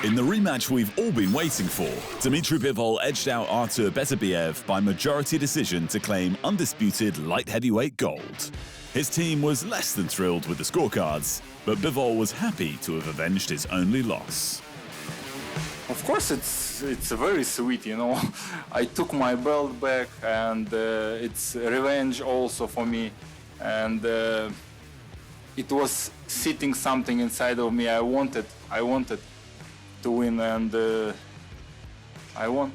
In the rematch we've all been waiting for, Dmitry Bivol edged out Artur Beterbiev by majority decision to claim undisputed light heavyweight gold. His team was less than thrilled with the scorecards, but Bivol was happy to have avenged his only loss. Of course, it's very sweet, you know. I took my belt back, and it's revenge also for me. And it was sitting something inside of me. I wanted to win, and I won.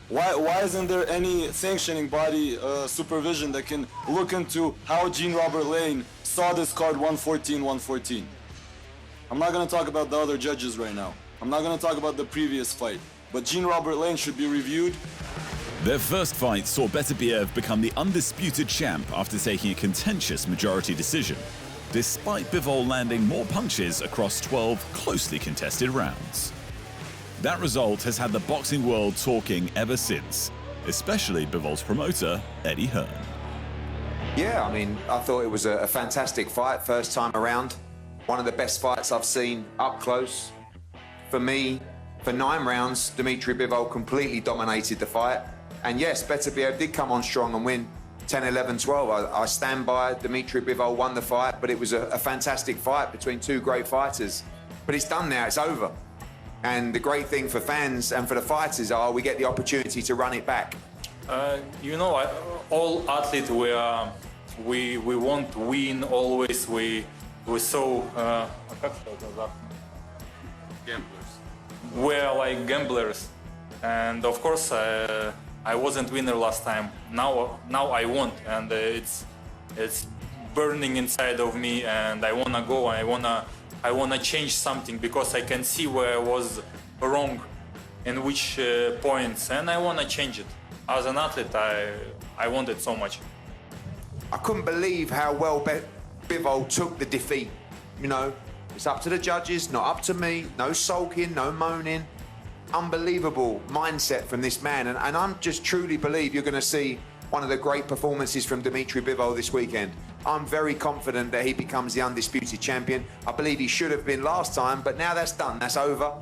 Why isn't there any sanctioning body supervision that can look into how Jean-Robert Lane saw this card 114-114? I'm not going to talk about the other judges right now. I'm not going to talk about the previous fight, but Jean-Robert Lane should be reviewed. Their first fight saw Beterbiev become the undisputed champ after taking a contentious majority decision, despite Bivol landing more punches across 12 closely contested rounds. That result has had the boxing world talking ever since, especially Bivol's promoter, Eddie Hearn. Yeah, I mean, I thought it was a fantastic fight, first time around. One of the best fights I've seen up close. For me, for 9 rounds, Dmitry Bivol completely dominated the fight. And yes, Beterbiev did come on strong and win 10, 11, 12. I stand by it. Dmitry Bivol won the fight, but it was a fantastic fight between 2 great fighters. But it's done now, it's over. And the great thing for fans and for the fighters are we get the opportunity to run it back. You know, all athletes, we want to win always. We so we're like gamblers, and of course I wasn't winner last time. Now I want, and it's burning inside of me, and I wanna go. I wanna change something because I can see where I was wrong, in which points, and I wanna change it. As an athlete, I want it so much. I couldn't believe how well Bivol took the defeat. You know, it's up to the judges, not up to me. No sulking, no moaning. Unbelievable mindset from this man, and I just truly believe you're going to see one of the great performances from Dmitry Bivol this weekend. I'm very confident that he becomes the undisputed champion. I believe he should have been last time, but now that's done, that's over.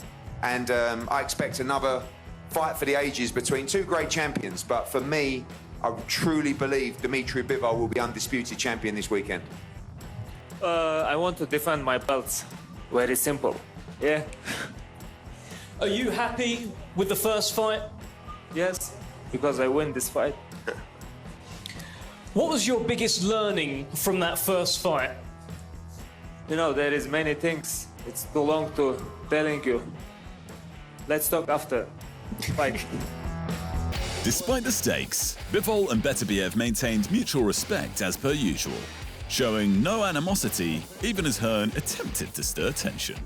And I expect another fight for the ages between 2 great champions. But for me, I truly believe Dmitry Bivol will be undisputed champion this weekend. I want to defend my belts. Very simple. Yeah. Are you happy with the first fight? Yes, because I win this fight. What was your biggest learning from that first fight? You know, there is many things. It's too long to telling you. Let's talk after fight. Despite the stakes, Bivol and Beterbiev maintained mutual respect as per usual, showing no animosity even as Hearn attempted to stir tension.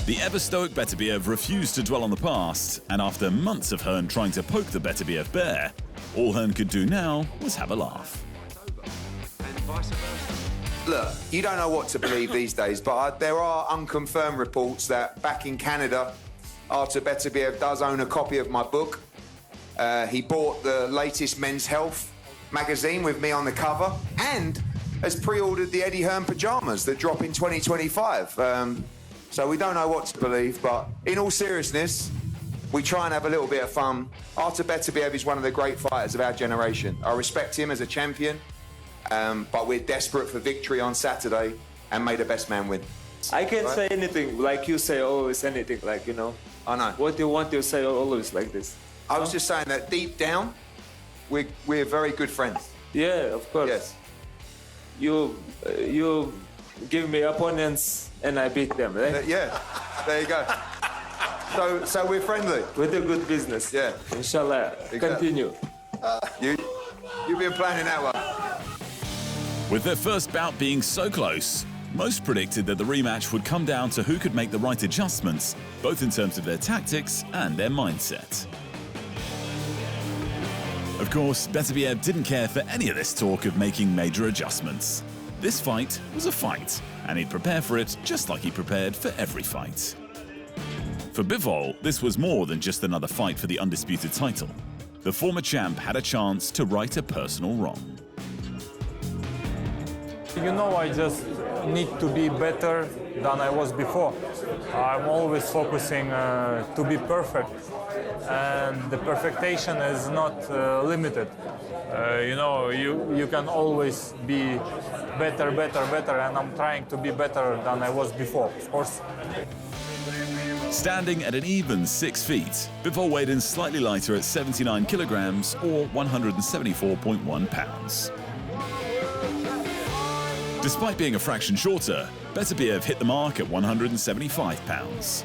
The ever-stoic Beterbiev refused to dwell on the past, and after months of Hearn trying to poke the Beterbiev bear, all Hearn could do now was have a laugh. Look, you don't know what to believe these days, but there are unconfirmed reports that back in Canada, Artur Beterbiev does own a copy of my book. He bought the latest Men's Health magazine with me on the cover and has pre-ordered the Eddie Hearn pyjamas that drop in 2025. So we don't know what to believe, but in all seriousness, we try and have a little bit of fun. Artur Beterbiev is one of the great fighters of our generation. I respect him as a champion, but we're desperate for victory on Saturday, and may the best man win. I can't say anything like you say always anything, like, you know. I know. What you want to say always like this. I was just saying that deep down, we're very good friends. Yeah, of course. Yes. You give me opponents and I beat them, right? Yeah, there you go. So we're friendly. We do good business. Yeah. Inshallah. Continue. You've been planning that one. With their first bout being so close, most predicted that the rematch would come down to who could make the right adjustments, both in terms of their tactics and their mindset. Of course, Beterbiev didn't care for any of this talk of making major adjustments. This fight was a fight, and he'd prepare for it just like he prepared for every fight. For Bivol, this was more than just another fight for the undisputed title. The former champ had a chance to right a personal wrong. You know, I just need to be better than I was before. I'm always focusing to be perfect, and the perfection is not limited. You know, you can always be better, and I'm trying to be better than I was before, of course. Standing at an even 6 feet, Bivol weighed in slightly lighter at 79 kilograms or 174.1 pounds. Despite being a fraction shorter, Beterbiev hit the mark at 175 pounds.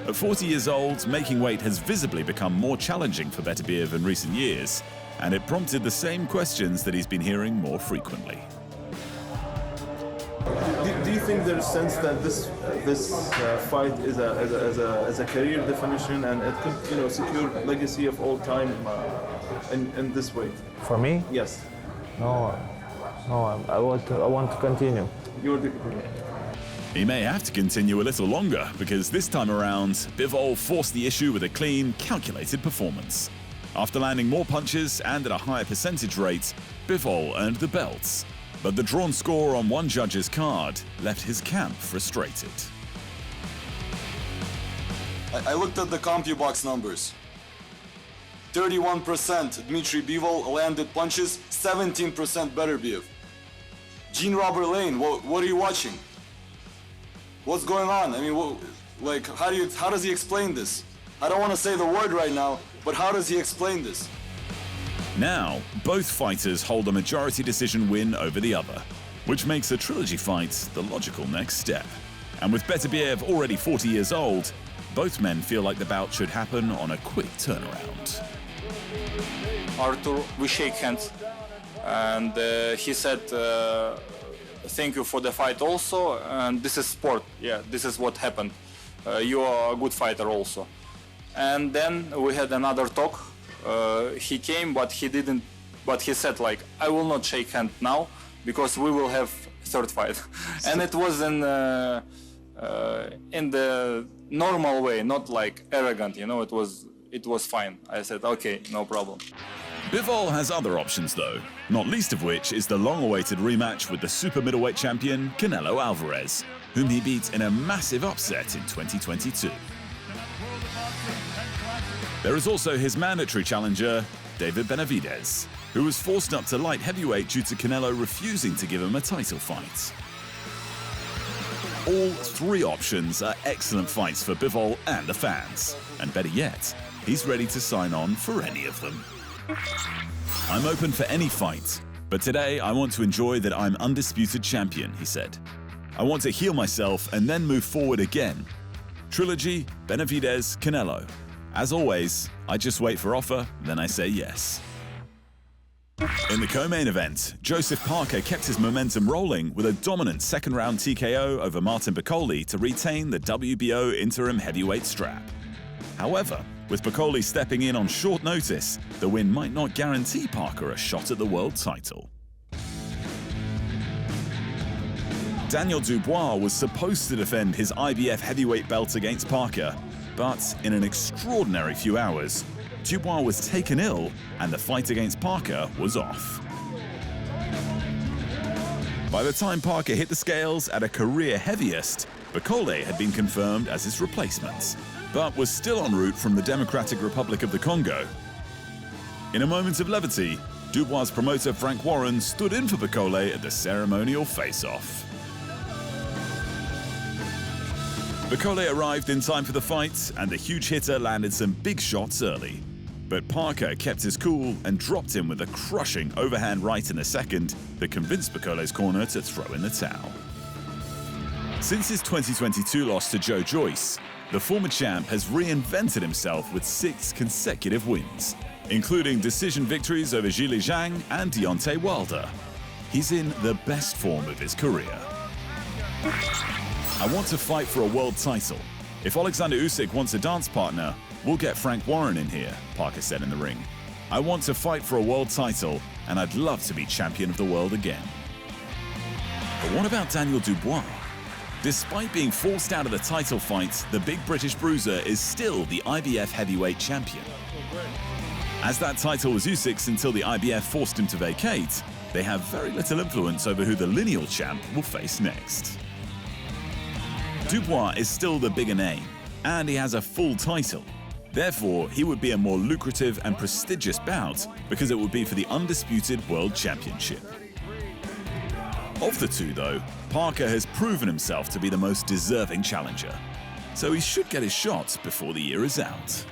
At 40 years old, making weight has visibly become more challenging for Beterbiev in recent years, and it prompted the same questions that he's been hearing more frequently. Do you think there's a sense that this fight is a career definition, and it could, you know, secure legacy of all time in this way? For me? Yes. No, I want to continue. You're the. He may have to continue a little longer because this time around, Bivol forced the issue with a clean, calculated performance. After landing more punches and at a higher percentage rate, Bivol earned the belts. But the drawn score on one judge's card left his camp frustrated. I looked at the CompuBox numbers. 31% Dmitry Bivol landed punches, 17% Beterbiev. Jean-Robert Lane, what are you watching? What's going on? I mean, how does he explain this? I don't want to say the word right now, but how does he explain this? Now, both fighters hold a majority decision win over the other, which makes a trilogy fight the logical next step. And with Beterbiev already 40 years old, both men feel like the bout should happen on a quick turnaround. Artur, we shake hands, and he said, thank you for the fight also, and this is sport. Yeah, this is what happened. You are a good fighter also. And then we had another talk. He came, but he didn't. But he said, like, I will not shake hand now because we will have third fight. And it was in the normal way, not like arrogant. You know, it was fine. I said, okay, no problem. Bivol has other options though, not least of which is the long-awaited rematch with the super middleweight champion Canelo Alvarez, whom he beat in a massive upset in 2022. There is also his mandatory challenger, David Benavidez, who was forced up to light heavyweight due to Canelo refusing to give him a title fight. All three options are excellent fights for Bivol and the fans, and better yet, he's ready to sign on for any of them. I'm open for any fight, but today I want to enjoy that I'm undisputed champion, he said. I want to heal myself and then move forward again. Trilogy, Benavidez, Canelo. As always, I just wait for offer, then I say yes. In the co-main event, Joseph Parker kept his momentum rolling with a dominant second-round TKO over Martin Bakole to retain the WBO interim heavyweight strap. However, with Bakole stepping in on short notice, the win might not guarantee Parker a shot at the world title. Daniel Dubois was supposed to defend his IBF heavyweight belt against Parker, but in an extraordinary few hours, Dubois was taken ill and the fight against Parker was off. By the time Parker hit the scales at a career heaviest, Bakole had been confirmed as his replacement, but was still en route from the Democratic Republic of the Congo. In a moment of levity, Dubois' promoter Frank Warren stood in for Bakole at the ceremonial face-off. Bakole arrived in time for the fight, and the huge hitter landed some big shots early. But Parker kept his cool and dropped him with a crushing overhand right in the second that convinced Bakole's corner to throw in the towel. Since his 2022 loss to Joe Joyce, the former champ has reinvented himself with 6 consecutive wins, including decision victories over Zhilei Zhang and Deontay Wilder. He's in the best form of his career. I want to fight for a world title. If Alexander Usyk wants a dance partner, we'll get Frank Warren in here, Parker said in the ring. I want to fight for a world title, and I'd love to be champion of the world again. But what about Daniel Dubois? Despite being forced out of the title fight, the big British bruiser is still the IBF heavyweight champion. As that title was Usyk's until the IBF forced him to vacate, they have very little influence over who the lineal champ will face next. Dubois is still the bigger name, and he has a full title. Therefore, he would be a more lucrative and prestigious bout because it would be for the Undisputed World Championship. Of the two, though, Parker has proven himself to be the most deserving challenger, so he should get his shot before the year is out.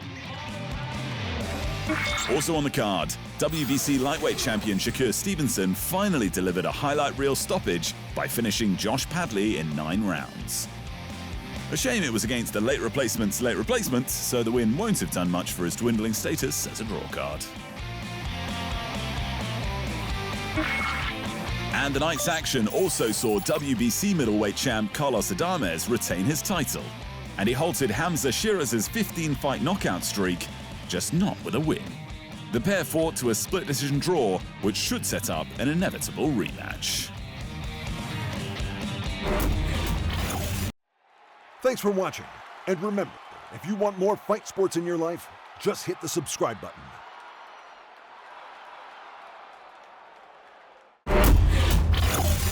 Also on the card, WBC lightweight champion Shakur Stevenson finally delivered a highlight reel stoppage by finishing Josh Padley in 9 rounds. A shame it was against the late replacement's late replacement, so the win won't have done much for his dwindling status as a draw card. And the night's action also saw WBC middleweight champ Carlos Adames retain his title, and he halted Hamza Shiraz's 15-fight knockout streak, just not with a win. The pair fought to a split decision draw, which should set up an inevitable rematch. Thanks for watching, and remember, if you want more fight sports in your life, just hit the subscribe button.